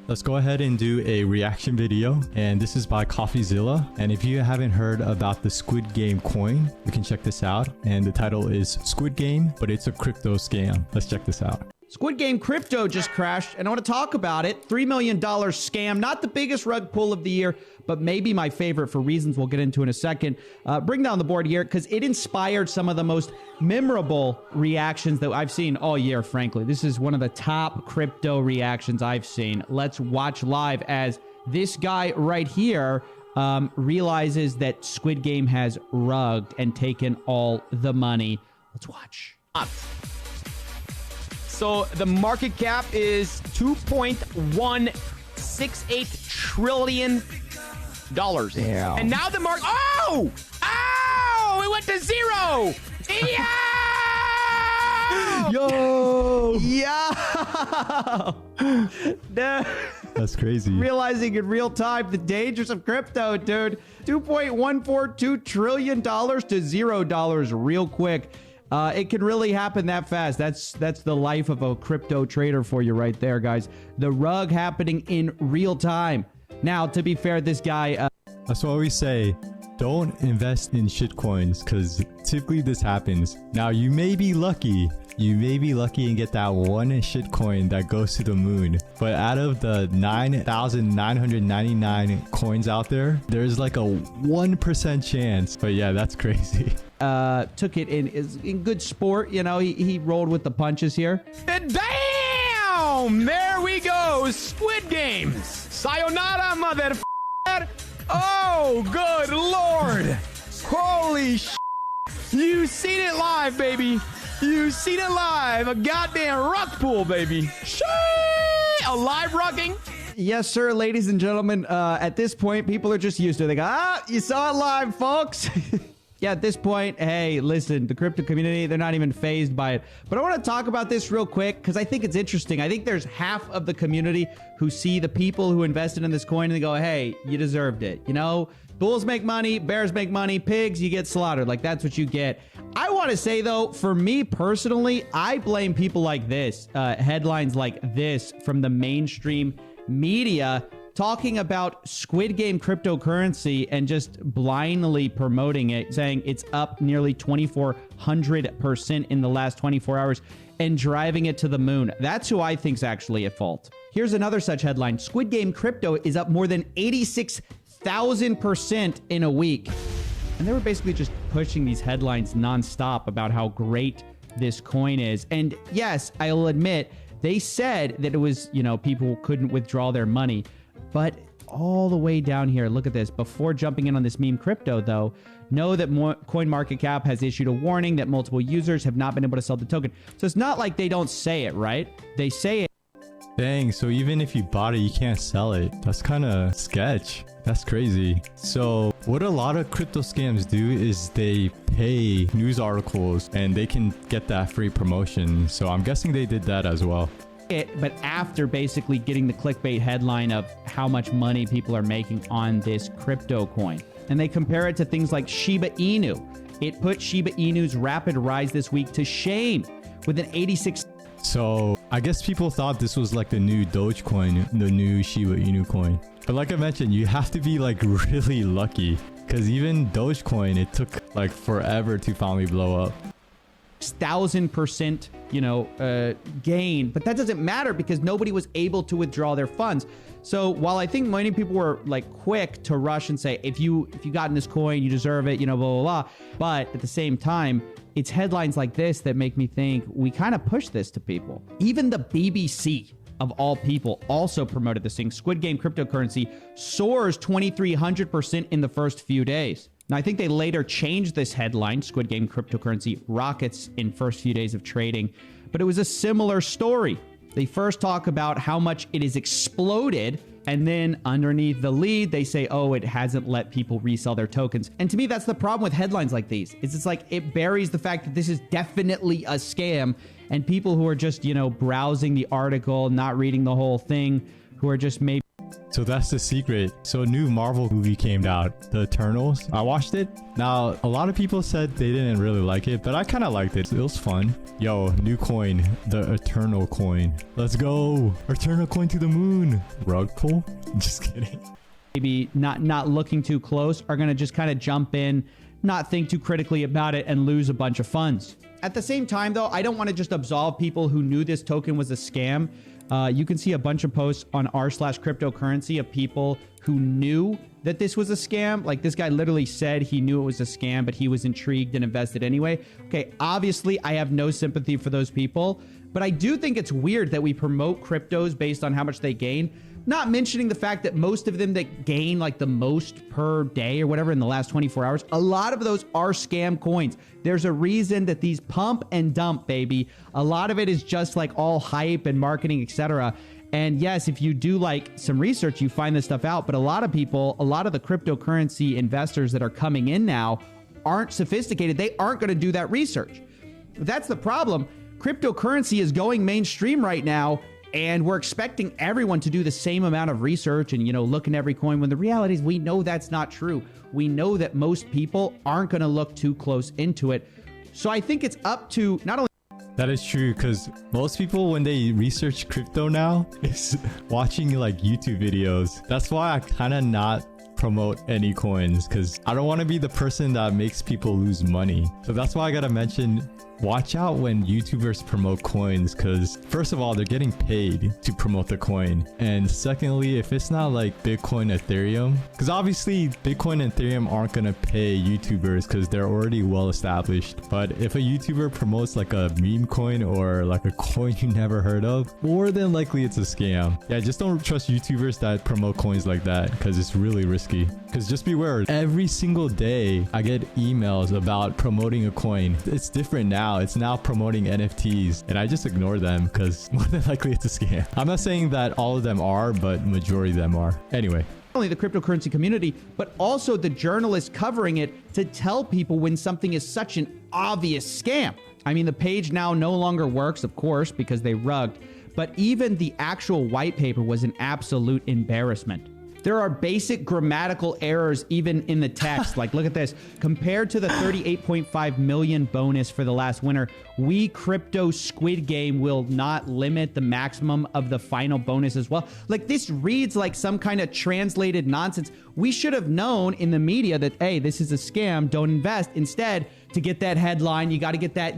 Let's go ahead and do a reaction video, and this is by Coffeezilla. And if you haven't heard about the Squid Game coin, you can check this out. And the title is Squid Game, but it's a crypto scam. Let's check this out. Squid Game crypto just crashed, and I want to talk about it. $3 million scam, not the biggest rug pull of the year, but maybe my favorite for reasons we'll get into in a second. Bring down the board here, because it inspired some of the most memorable reactions that I've seen all year, frankly. This is one of the top crypto reactions I've seen. Let's watch live as this guy right here realizes that Squid Game has rugged and taken all the money. Let's watch. So the market cap is $2.168 trillion. Yeah. And now the market... Oh! Oh! It went to zero! Yeah! Yo! No. That's crazy. Realizing in real time the dangers of crypto, dude. $2.142 trillion to $0 real quick. It can really happen that fast. That's the life of a crypto trader for you right there, guys. The rug happening in real time. Now, to be fair, this guy... That's why we say, don't invest in shitcoins, because typically this happens. Now, you may be lucky. You may be lucky and get that one shitcoin that goes to the moon. But out of the 9,999 coins out there, there's like a 1% chance. But yeah, that's crazy. Took it in good sport. You know, he rolled with the punches here. And damn! There we go! Squid Games! Sayonara, motherfucker! Oh, good lord! Holy sh**! You seen it live, baby! You seen it live! A goddamn rug pool, baby! Shee! A live rugging? Yes, sir, ladies and gentlemen. At this point, people are just used to it. They go, you saw it live, folks! Yeah, at this point, hey, listen, the crypto community, they're not even fazed by it. But I want to talk about this real quick because I think it's interesting. I think there's half of the community who see the people who invested in this coin and they go, hey, you deserved it. You know, bulls make money, bears make money, pigs, you get slaughtered. Like, that's what you get. I want to say, though, for me personally, I blame people like this, headlines like this from the mainstream media, talking about Squid Game cryptocurrency and just blindly promoting it, saying it's up nearly 2,400% in the last 24 hours and driving it to the moon. That's who I think's actually at fault. Here's another such headline. Squid Game crypto is up more than 86,000% in a week. And they were basically just pushing these headlines nonstop about how great this coin is. And yes, I'll admit, they said that it was, you know, people couldn't withdraw their money. But all the way down here, look at this. Before jumping in on this meme crypto, though, know that CoinMarketCap has issued a warning that multiple users have not been able to sell the token. So it's not like they don't say it, right? They say it. Dang, so even if you bought it, you can't sell it. That's kind of sketch. That's crazy. So what a lot of crypto scams do is they pay news articles and they can get that free promotion. So I'm guessing they did that as well. But after basically getting the clickbait headline of how much money people are making on this crypto coin. And they compare it to things like Shiba Inu. It put Shiba Inu's rapid rise this week to shame with an 86. So I guess people thought this was like the new Dogecoin, the new Shiba Inu coin. But like I mentioned, you have to be like really lucky because even Dogecoin, it took like forever to finally blow up. 1,000%, you know, gain, but that doesn't matter because nobody was able to withdraw their funds. So while I think many people were like quick to rush and say, if you got in this coin, you deserve it, you know, blah, blah, blah. But at the same time, it's headlines like this that make me think we kind of push this to people. Even the BBC of all people also promoted this thing. Squid Game cryptocurrency soars 2,300% in the first few days. Now, I think they later changed this headline, Squid Game cryptocurrency rockets in first few days of trading, but it was a similar story. They first talk about how much it has exploded, and then underneath the lead, they say, oh, it hasn't let people resell their tokens. And to me, that's the problem with headlines like these. It's like it buries the fact that this is definitely a scam, and people who are just, you know, browsing the article, not reading the whole thing, who are just maybe So that's the secret. So a new Marvel movie came out, The Eternals. I watched it. Now, a lot of people said they didn't really like it, but I kind of liked it. It was fun. Yo, new coin, the Eternal coin. Let's go. Eternal coin to the moon. Rug pull? Just kidding. Maybe not looking too close are going to just kind of jump in, not think too critically about it, and lose a bunch of funds. At the same time, though, I don't want to just absolve people who knew this token was a scam. You can see a bunch of posts on r/cryptocurrency of people who knew that this was a scam. Like, this guy literally said he knew it was a scam, but he was intrigued and invested anyway. Okay, obviously, I have no sympathy for those people, but I do think it's weird that we promote cryptos based on how much they gain. Not mentioning the fact that most of them that gain like the most per day or whatever in the last 24 hours, a lot of those are scam coins. There's a reason that these pump and dump, baby. A lot of it is just like all hype and marketing, etc. And yes, if you do like some research, you find this stuff out. But a lot of people, a lot of the cryptocurrency investors that are coming in now aren't sophisticated. They aren't going to do that research. That's the problem. Cryptocurrency is going mainstream right now. And we're expecting everyone to do the same amount of research and, look in every coin, when the reality is we know that's not true. We know that most people aren't going to look too close into it. So I think it's up to not only... That is true, because most people, when they research crypto now, is watching like YouTube videos. That's why I kind of not promote any coins, because I don't want to be the person that makes people lose money. So that's why I gotta mention, watch out when YouTubers promote coins, because first of all, they're getting paid to promote the coin. And secondly, if it's not like Bitcoin, Ethereum, because obviously Bitcoin and Ethereum aren't going to pay YouTubers because they're already well established. But if a YouTuber promotes like a meme coin or like a coin you never heard of, more than likely it's a scam. Yeah, just don't trust YouTubers that promote coins like that, because it's really risky. Because just beware, every single day I get emails about promoting a coin. It's different now. It's now promoting NFTs, and I just ignore them because more than likely it's a scam. I'm not saying that all of them are, but majority of them are. Anyway. Not only the cryptocurrency community, but also the journalists covering it to tell people when something is such an obvious scam. I mean, the page now no longer works, of course, because they rugged, but even the actual white paper was an absolute embarrassment. There are basic grammatical errors even in the text. Like, look at this. Compared to the 38.5 million bonus for the last winner, we crypto Squid Game will not limit the maximum of the final bonus as well. Like, this reads like some kind of translated nonsense. We should have known in the media that, hey, this is a scam, don't invest. Instead, to get that headline, you got to get that,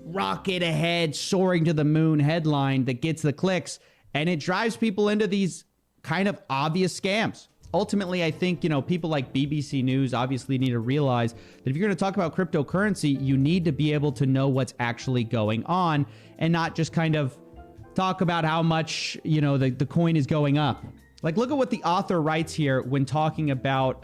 rocket ahead, soaring to the moon headline that gets the clicks. And it drives people into these kind of obvious scams. Ultimately, I think, people like BBC News obviously need to realize that if you're going to talk about cryptocurrency, you need to be able to know what's actually going on and not just kind of talk about how much, the coin is going up. Like, look at what the author writes here when talking about,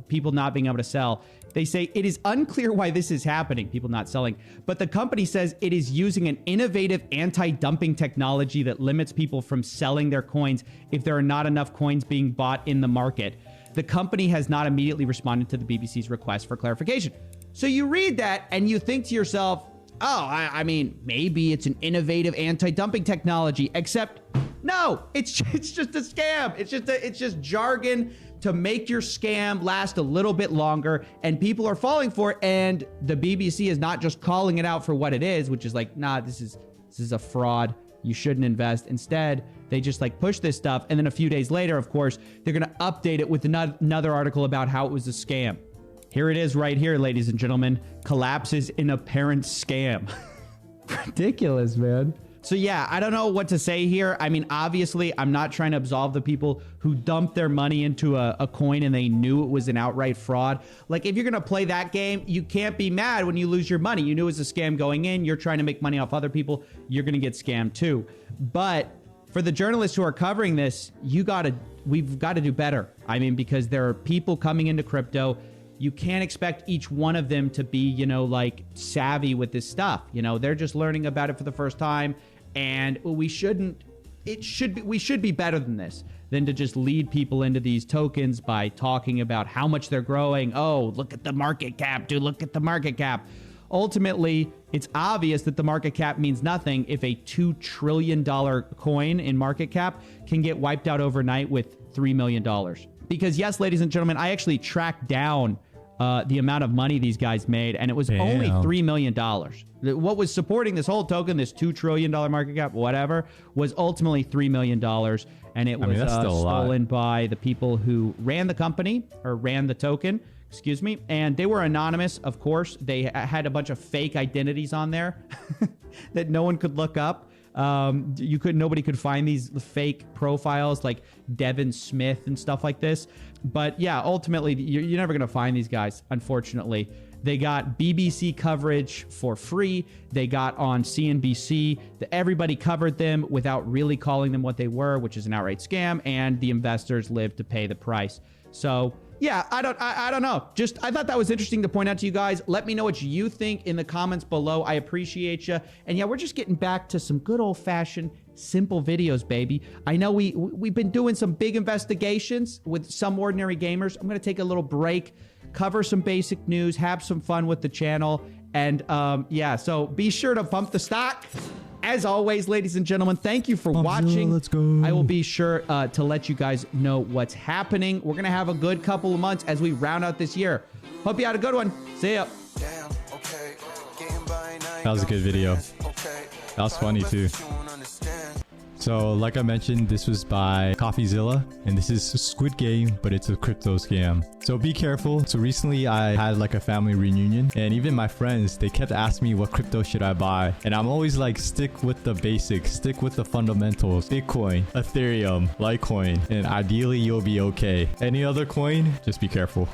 people not being able to sell. They say it is unclear why this is happening, people not selling, but the company says it is using an innovative anti-dumping technology that limits people from selling their coins if there are not enough coins being bought in the market. The company has not immediately responded to the BBC's request for clarification. So you read that and you think to yourself, oh, I mean, maybe it's an innovative anti-dumping technology, except no, it's just a scam. It's just jargon to make your scam last a little bit longer, and people are falling for it. And the BBC is not just calling it out for what it is, which is like, nah, this is a fraud. You shouldn't invest. Instead, they just like push this stuff, and then a few days later, of course, they're going to update it with another article about how it was a scam. Here it is right here, ladies and gentlemen. Collapses in apparent scam. Ridiculous, man. So yeah, I don't know what to say here. I mean, obviously, I'm not trying to absolve the people who dumped their money into a coin and they knew it was an outright fraud. Like, if you're going to play that game, you can't be mad when you lose your money. You knew it was a scam going in. You're trying to make money off other people. You're going to get scammed too. But for the journalists who are covering this, we've got to do better. I mean, because there are people coming into crypto. You can't expect each one of them to be, like savvy with this stuff. They're just learning about it for the first time. And we should be better than this, than to just lead people into these tokens by talking about how much they're growing. Oh, look at the market cap, dude. Look at the market cap. ultimately, it's obvious that the market cap means nothing if a $2 trillion coin in market cap can get wiped out overnight with $3 million. Because yes, ladies and gentlemen, I actually tracked down the amount of money these guys made, and it was only $3 million. What was supporting this whole token, this $2 trillion market cap, whatever, was ultimately $3 million. And it was stolen by the people who ran the company, or ran the token, excuse me. And they were anonymous, of course. They had a bunch of fake identities on there that no one could look up. Nobody could find these fake profiles like Devin Smith and stuff like this. But yeah, ultimately, you're never going to find these guys, unfortunately. They got BBC coverage for free. They got on CNBC. Everybody covered them without really calling them what they were, which is an outright scam, and the investors lived to pay the price. So yeah, I don't know. I thought that was interesting to point out to you guys. Let me know what you think in the comments below. I appreciate you. And yeah, we're just getting back to some good old-fashioned simple videos, baby. I know we've been doing some big investigations with some ordinary gamers. I'm going to take a little break, cover some basic news, have some fun with the channel. And yeah, so be sure to pump the stock. As always, ladies and gentlemen, thank you for watching. Let's go. I will be sure to let you guys know what's happening. We're going to have a good couple of months as we round out this year. Hope you had a good one. See ya. That was a good video. That was funny too. So like I mentioned, this was by Coffeezilla, and this is a Squid Game, but it's a crypto scam. So be careful. So recently I had like a family reunion, and even my friends, they kept asking me what crypto should I buy. And I'm always like, stick with the basics, stick with the fundamentals. Bitcoin, Ethereum, Litecoin, and ideally you'll be okay. Any other coin, just be careful.